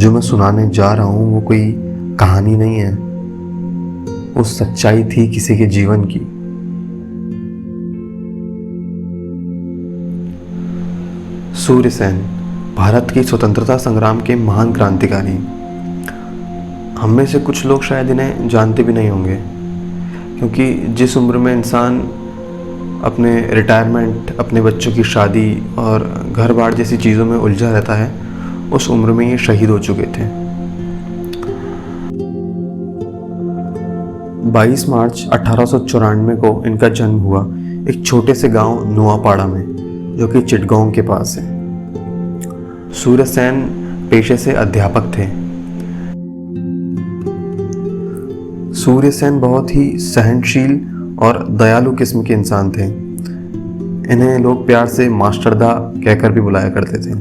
जो मैं सुनाने जा रहा हूँ वो कोई कहानी नहीं है, वो सच्चाई थी किसी के जीवन की। सूर्यसेन भारत की स्वतंत्रता संग्राम के महान क्रांतिकारी। हम में से कुछ लोग शायद इन्हें जानते भी नहीं होंगे, क्योंकि जिस उम्र में इंसान अपने रिटायरमेंट, अपने बच्चों की शादी और घर बार जैसी चीज़ों में उलझा रहता है, उस उम्र में ये शहीद हो चुके थे। 22 मार्च 1894 को इनका जन्म हुआ एक छोटे से गांव नुआपाड़ा में, जो कि चिटगांव के पास है। सूर्यसेन पेशे से अध्यापक थे। सूर्यसेन बहुत ही सहनशील और दयालु किस्म के इंसान थे। इन्हें लोग प्यार से मास्टरदा कहकर भी बुलाया करते थे।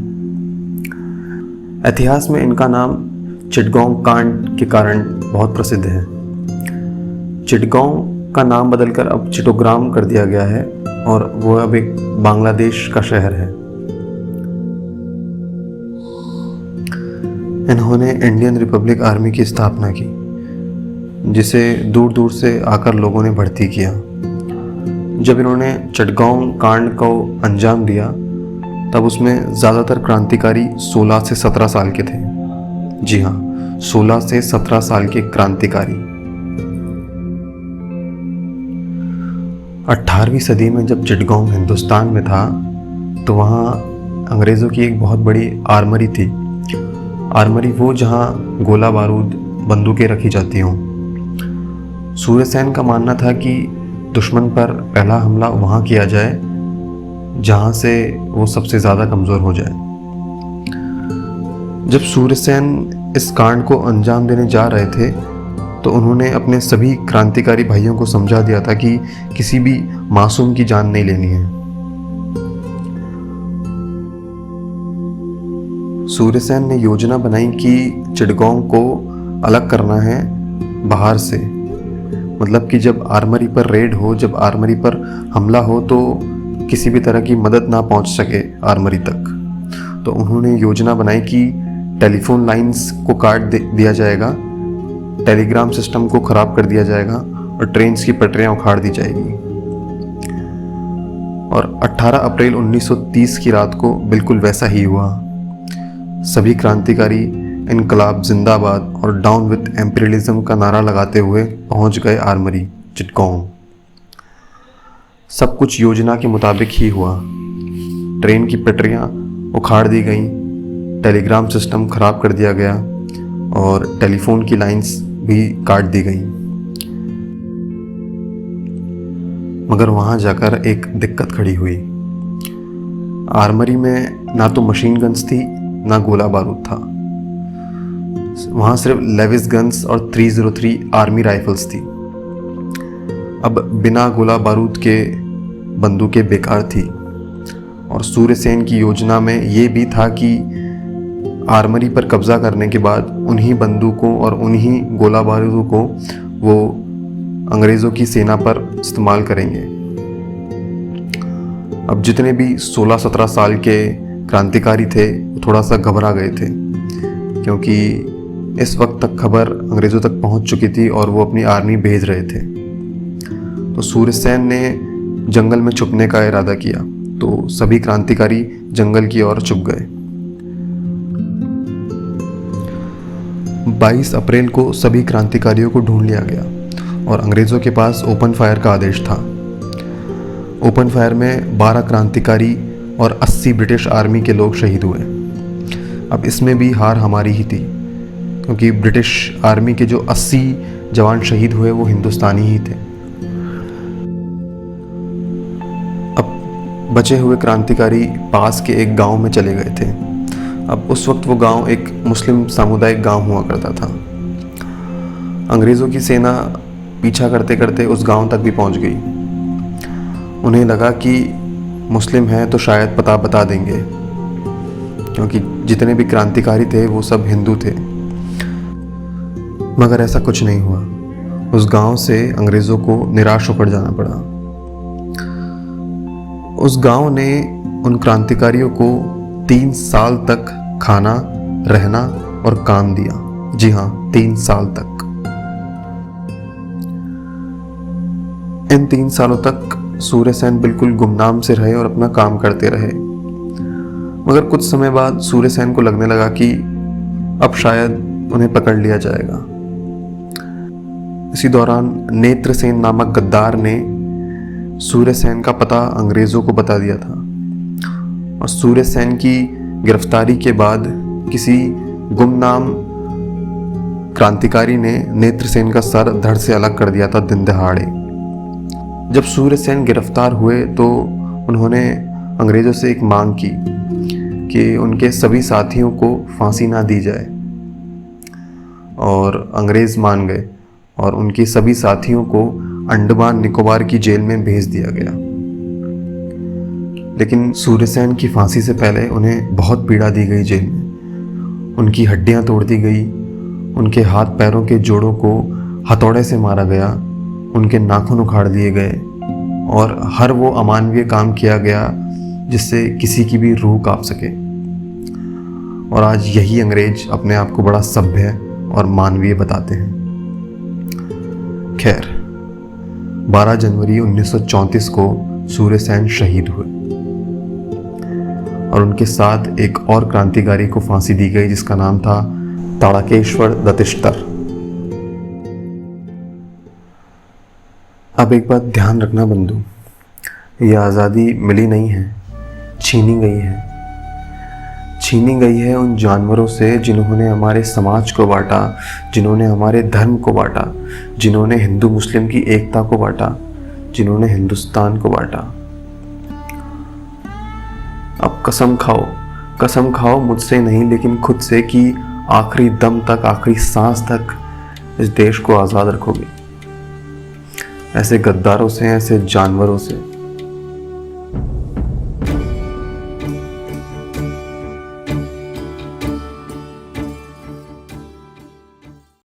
इतिहास में इनका नाम चिटगांव कांड के कारण बहुत प्रसिद्ध है। चिटगांव का नाम बदलकर अब चिटोग्राम कर दिया गया है और वो अब एक बांग्लादेश का शहर है। इन्होंने इंडियन रिपब्लिक आर्मी की स्थापना की, जिसे दूर दूर से आकर लोगों ने भर्ती किया। जब इन्होंने चिटगांव कांड को अंजाम दिया, तब उसमें ज़्यादातर क्रांतिकारी 16 से 17 साल के थे। जी हाँ, 16 से 17 साल के क्रांतिकारी। 18वीं सदी में जब चिटगांव हिंदुस्तान में था, तो वहाँ अंग्रेज़ों की एक बहुत बड़ी आर्मरी थी। आर्मरी वो जहाँ गोला बारूद, बंदूकें रखी जाती हों। सूर्यसेन का मानना था कि दुश्मन पर पहला हमला वहाँ किया जाए जहाँ से वो सबसे ज़्यादा कमज़ोर हो जाए। जब सूर्यसेन इस कांड को अंजाम देने जा रहे थे, तो उन्होंने अपने सभी क्रांतिकारी भाइयों को समझा दिया था कि किसी भी मासूम की जान नहीं लेनी है। सूर्यसेन ने योजना बनाई कि चिटगांव को अलग करना है बाहर से। मतलब कि जब आर्मरी पर रेड हो, जब आर्मरी पर हमला हो, तो किसी भी तरह की मदद ना पहुंच सके आर्मरी तक। तो उन्होंने योजना बनाई कि टेलीफोन लाइंस को काट दिया जाएगा, टेलीग्राम सिस्टम को ख़राब कर दिया जाएगा और ट्रेन्स की पटरियां उखाड़ दी जाएगी। और 18 अप्रैल 1930 की रात को बिल्कुल वैसा ही हुआ। सभी क्रांतिकारी इनकलाब जिंदाबाद और डाउन विथ एम्पीरियलिज्म का नारा लगाते हुए पहुंच गए आर्मरी चिटगांव। सब कुछ योजना के मुताबिक ही हुआ। ट्रेन की पटरियां उखाड़ दी गईं, टेलीग्राम सिस्टम ख़राब कर दिया गया और टेलीफोन की लाइंस भी काट दी गईं। मगर वहाँ जाकर एक दिक्कत खड़ी हुई। आर्मरी में ना तो मशीन गन्स थी, ना गोला बारूद था। वहाँ सिर्फ लेविस गन्स और 303 आर्मी राइफल्स थी। अब बिना गोला बारूद के बंदूकें बेकार थी। और सूर्यसेन की योजना में ये भी था कि आर्मरी पर कब्जा करने के बाद उन्हीं बंदूकों और उन्हीं गोला बारूदों को वो अंग्रेज़ों की सेना पर इस्तेमाल करेंगे। अब जितने भी 16-17 साल के क्रांतिकारी थे, वो थोड़ा सा घबरा गए थे, क्योंकि इस वक्त तक खबर अंग्रेज़ों तक पहुंच चुकी थी और वो अपनी आर्मी भेज रहे थे। तो सूर्यसेन ने जंगल में छुपने का इरादा किया, तो सभी क्रांतिकारी जंगल की ओर छुप गए। 22 अप्रैल को सभी क्रांतिकारियों को ढूंढ लिया गया और अंग्रेज़ों के पास ओपन फायर का आदेश था। ओपन फायर में 12 क्रांतिकारी और 80 ब्रिटिश आर्मी के लोग शहीद हुए। अब इसमें भी हार हमारी ही थी, क्योंकि ब्रिटिश आर्मी के जो 80 जवान शहीद हुए वो हिंदुस्तानी ही थे। अब बचे हुए क्रांतिकारी पास के एक गांव में चले गए थे। अब उस वक्त वो गांव एक मुस्लिम सामुदायिक गांव हुआ करता था। अंग्रेज़ों की सेना पीछा करते करते उस गांव तक भी पहुंच गई। उन्हें लगा कि मुस्लिम हैं तो शायद पता बता देंगे, क्योंकि जितने भी क्रांतिकारी थे वो सब हिंदू थे। मगर ऐसा कुछ नहीं हुआ। उस गांव से अंग्रेज़ों को निराश होकर जाना पड़ा। उस गांव ने उन क्रांतिकारियों को 3 साल तक खाना, रहना और काम दिया। जी हाँ, 3 साल तक। इन 3 सालों तक सूर्यसेन बिल्कुल गुमनाम से रहे और अपना काम करते रहे। मगर कुछ समय बाद सूर्यसेन को लगने लगा कि अब शायद उन्हें पकड़ लिया जाएगा। इसी दौरान नेत्रसेन नामक गद्दार ने सूर्यसेन का पता अंग्रेज़ों को बता दिया था और सूर्यसेन की गिरफ्तारी के बाद किसी गुमनाम क्रांतिकारी ने नेत्रसेन का सर धड़ से अलग कर दिया था दिन दहाड़े। जब सूर्यसेन गिरफ्तार हुए तो उन्होंने अंग्रेज़ों से एक मांग की कि उनके सभी साथियों को फांसी ना दी जाए, और अंग्रेज़ मान गए और उनके सभी साथियों को अंडमान निकोबार की जेल में भेज दिया गया। लेकिन सूर्यसेन की फांसी से पहले उन्हें बहुत पीड़ा दी गई जेल में। उनकी हड्डियां तोड़ दी गई, उनके हाथ पैरों के जोड़ों को हथौड़े से मारा गया, उनके नाखून उखाड़ दिए गए और हर वो अमानवीय काम किया गया जिससे किसी की भी रूह कांप सके। और आज यही अंग्रेज अपने आप को बड़ा सभ्य और मानवीय बताते हैं। खैर, 12 जनवरी 1934 को सूर्यसेन शहीद हुए और उनके साथ एक और क्रांतिकारी को फांसी दी गई जिसका नाम था ताड़केश्वर दत्तिस्तर। अब एक बात ध्यान रखना बंधु, ये आज़ादी मिली नहीं है, छीनी गई है। छीनी गई है उन जानवरों से जिन्होंने हमारे समाज को बांटा, जिन्होंने हमारे धर्म को बांटा, जिन्होंने हिंदू मुस्लिम की एकता को बांटा, जिन्होंने हिंदुस्तान को बांटा। अब कसम खाओ मुझसे नहीं लेकिन खुद से कि आखिरी दम तक, आखिरी सांस तक इस देश को आज़ाद रखोगे। ऐसे गद्दारों से, ऐसे जानवरों से